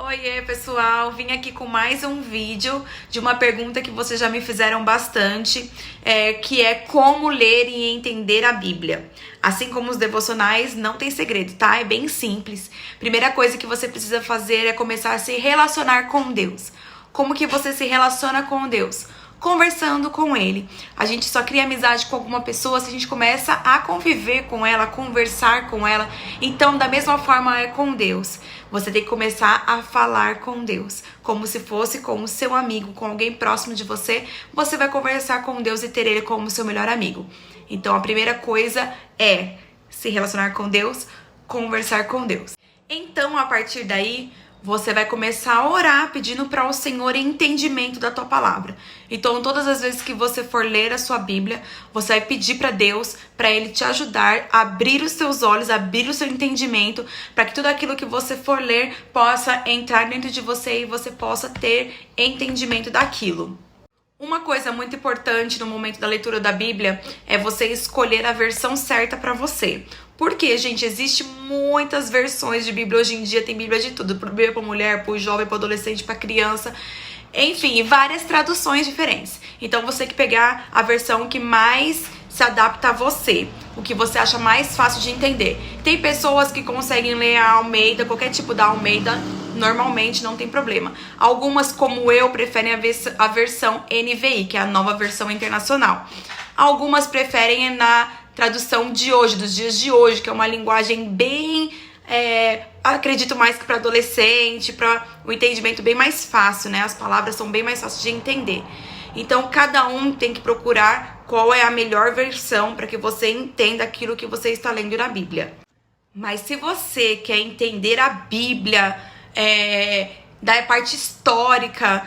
Oiê, pessoal! Vim aqui com mais um vídeo de uma pergunta que vocês já me fizeram bastante, que é como ler e entender a Bíblia. Assim como os devocionais, não tem segredo, tá? É bem simples. Primeira coisa que você precisa fazer é começar a se relacionar com Deus. Como que você se relaciona com Deus? Conversando com Ele. A gente só cria amizade com alguma pessoa se a gente começa a conviver com ela, a conversar com ela. Então, da mesma forma é com Deus. Você tem que começar a falar com Deus, como se fosse com o seu amigo, com alguém próximo de você. Você vai conversar com Deus e ter Ele como seu melhor amigo. Então, a primeira coisa é se relacionar com Deus, conversar com Deus. Então, a partir daí, você vai começar a orar pedindo para o Senhor entendimento da tua palavra. Então, todas as vezes que você for ler a sua Bíblia, você vai pedir para Deus, para Ele te ajudar a abrir os seus olhos, abrir o seu entendimento, para que tudo aquilo que você for ler possa entrar dentro de você e você possa ter entendimento daquilo. Uma coisa muito importante no momento da leitura da Bíblia é você escolher a versão certa para você. Porque, gente, existe muitas versões de Bíblia hoje em dia, tem Bíblia de tudo, para Bíblia para mulher, para jovem, para adolescente, para criança, enfim, várias traduções diferentes. Então você tem que pegar a versão que mais se adapta a você, o que você acha mais fácil de entender. Tem pessoas que conseguem ler a Almeida, qualquer tipo da Almeida, normalmente não tem problema. Algumas, como eu, preferem a versão NVI, que é a nova versão internacional. Algumas preferem na tradução de hoje, dos dias de hoje, que é uma linguagem bem, acredito mais que para adolescente, para o entendimento bem mais fácil, né? As palavras são bem mais fáceis de entender. Então, cada um tem que procurar qual é a melhor versão para que você entenda aquilo que você está lendo na Bíblia. Mas se você quer entender a Bíblia, da parte histórica,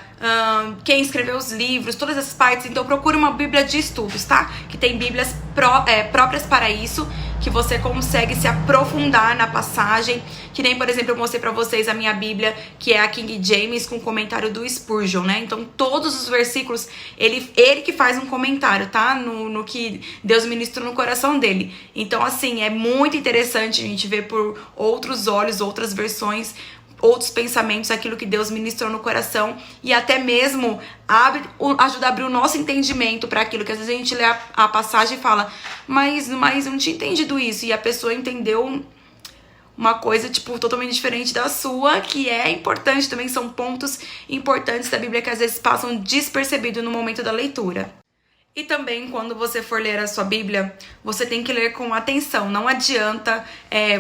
quem escreveu os livros, todas essas partes, então procure uma Bíblia de estudos, tá? Que tem Bíblias próprias para isso, que você consegue se aprofundar na passagem, que nem, por exemplo, eu mostrei pra vocês a minha Bíblia, que é a King James, com comentário do Spurgeon, né? Então, todos os versículos, ele que faz um comentário, tá? No que Deus ministrou no coração dele. Então, assim, é muito interessante a gente ver por outros olhos, outras versões, outros pensamentos, aquilo que Deus ministrou no coração, e até mesmo ajuda a abrir o nosso entendimento para aquilo que às vezes a gente lê a passagem e fala, mas eu não tinha entendido isso, e a pessoa entendeu uma coisa, tipo, totalmente diferente da sua, que é importante também, são pontos importantes da Bíblia que às vezes passam despercebido no momento da leitura. E também, quando você for ler a sua Bíblia, você tem que ler com atenção. Não adianta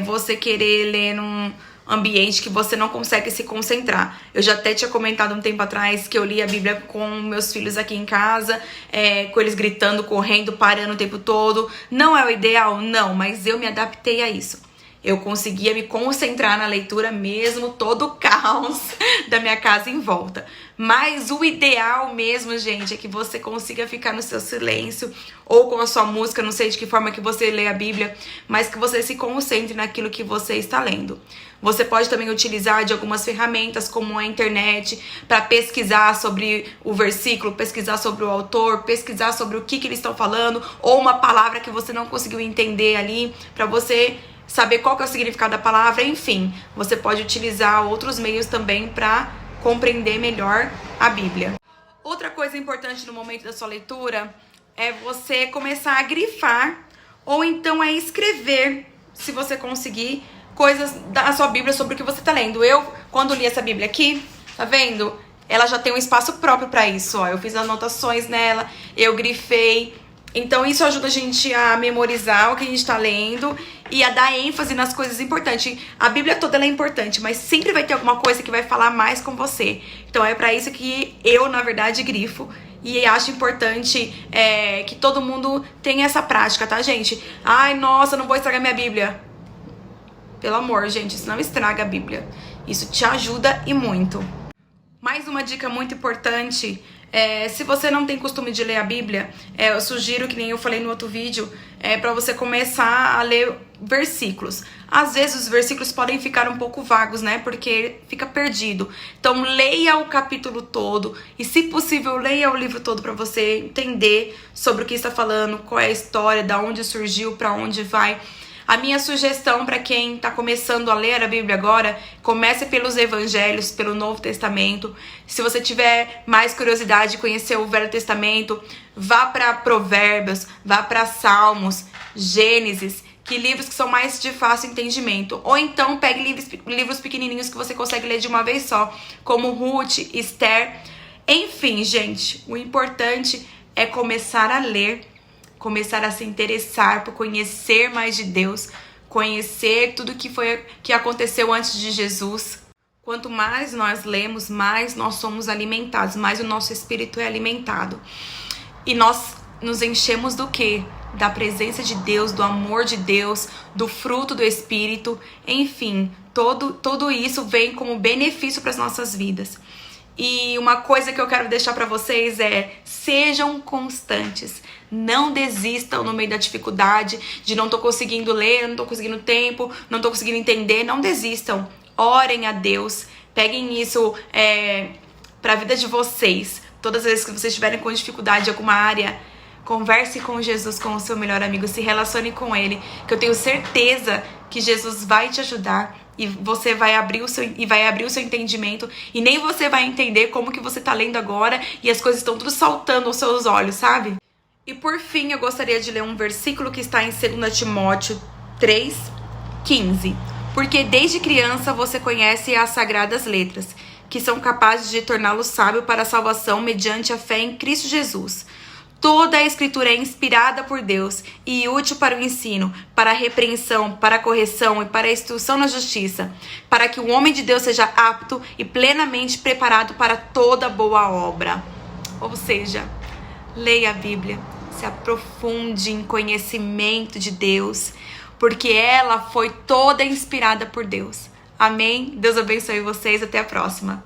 você querer ler num ambiente que você não consegue se concentrar. Eu já até tinha comentado um tempo atrás que eu li a Bíblia com meus filhos aqui em casa, com eles gritando, correndo, parando o tempo todo. Não é o ideal? Não, mas eu me adaptei a isso. Eu conseguia me concentrar na leitura mesmo, todo o caos da minha casa em volta. Mas o ideal mesmo, gente, é que você consiga ficar no seu silêncio ou com a sua música, não sei de que forma que você lê a Bíblia, mas que você se concentre naquilo que você está lendo. Você pode também utilizar de algumas ferramentas como a internet para pesquisar sobre o versículo, pesquisar sobre o autor, pesquisar sobre o que eles estão falando, ou uma palavra que você não conseguiu entender ali, para você saber qual que é o significado da palavra. Enfim, você pode utilizar outros meios também para compreender melhor a Bíblia. Outra coisa importante no momento da sua leitura é você começar a grifar ou então a escrever, se você conseguir, coisas da sua Bíblia sobre o que você está lendo. Eu, quando li essa Bíblia aqui, tá vendo? Ela já tem um espaço próprio para isso, ó. Eu fiz anotações nela, eu grifei. Então isso ajuda a gente a memorizar o que a gente tá lendo e a dar ênfase nas coisas importantes. A Bíblia toda ela é importante, mas sempre vai ter alguma coisa que vai falar mais com você. Então é pra isso que eu, na verdade, grifo. E acho importante que todo mundo tenha essa prática, tá, gente? Ai, nossa, não vou estragar minha Bíblia. Pelo amor, gente, isso não estraga a Bíblia. Isso te ajuda e muito. Mais uma dica muito importante, se você não tem costume de ler a Bíblia, eu sugiro, que nem eu falei no outro vídeo, para você começar a ler versículos. Às vezes os versículos podem ficar um pouco vagos, né? Porque fica perdido. Então leia o capítulo todo e, se possível, leia o livro todo para você entender sobre o que está falando, qual é a história, da onde surgiu, para onde vai. A minha sugestão para quem está começando a ler a Bíblia agora, comece pelos evangelhos, pelo Novo Testamento. Se você tiver mais curiosidade de conhecer o Velho Testamento, vá para Provérbios, vá para Salmos, Gênesis, que livros que são mais de fácil entendimento. Ou então pegue livros pequenininhos que você consegue ler de uma vez só, como Ruth, Esther. Enfim, gente, o importante é começar a ler, começar a se interessar por conhecer mais de Deus, conhecer tudo que aconteceu antes de Jesus. Quanto mais nós lemos, mais nós somos alimentados, mais o nosso espírito é alimentado. E nós nos enchemos do quê? Da presença de Deus, do amor de Deus, do fruto do Espírito. Enfim, tudo isso vem como benefício para as nossas vidas. E uma coisa que eu quero deixar para vocês é: sejam constantes. Não desistam no meio da dificuldade, de não tô conseguindo ler, não tô conseguindo tempo, não tô conseguindo entender. Não desistam. Orem a Deus. Peguem isso para a vida de vocês. Todas as vezes que vocês estiverem com dificuldade em alguma área, converse com Jesus, com o seu melhor amigo. Se relacione com ele, que eu tenho certeza que Jesus vai te ajudar. E você vai abrir o seu entendimento. E nem você vai entender como que você tá lendo agora. E as coisas estão tudo saltando aos seus olhos, sabe? E por fim, eu gostaria de ler um versículo que está em 2 Timóteo 3:15. Porque desde criança você conhece as sagradas letras, que são capazes de torná-lo sábio para a salvação mediante a fé em Cristo Jesus. Toda a Escritura é inspirada por Deus e útil para o ensino, para a repreensão, para a correção e para a instrução na justiça, para que o homem de Deus seja apto e plenamente preparado para toda boa obra. Ou seja, leia a Bíblia, se aprofunde em conhecimento de Deus, porque ela foi toda inspirada por Deus. Amém? Deus abençoe vocês, até a próxima.